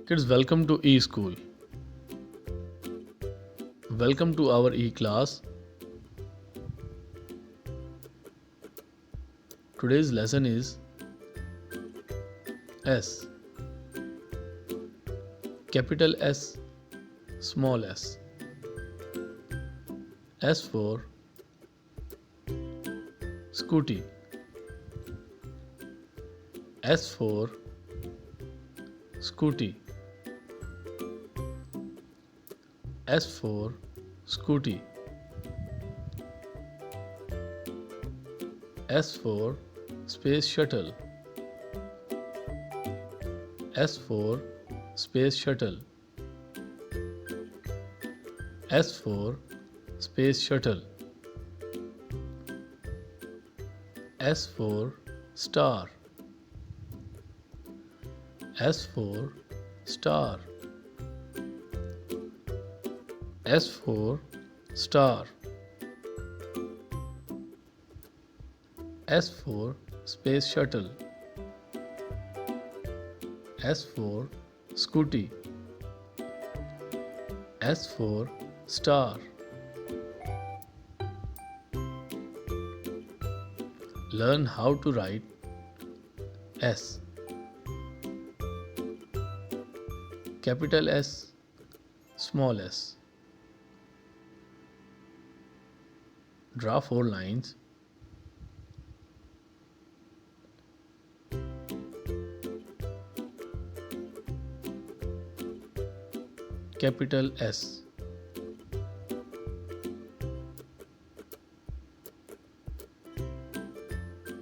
Kids, welcome to e-school. Welcome to our e-class. Today's lesson is S. Capital S, small s. S for scooty. S for scooty. S for scooty. S for space shuttle. S for space shuttle. S for space shuttle. S for star. S for star. S for star. S for space shuttle. S for scooty. S for star. Learn how to write S. Capital S, small s. Draw 4 lines. Capital S.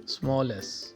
Small s.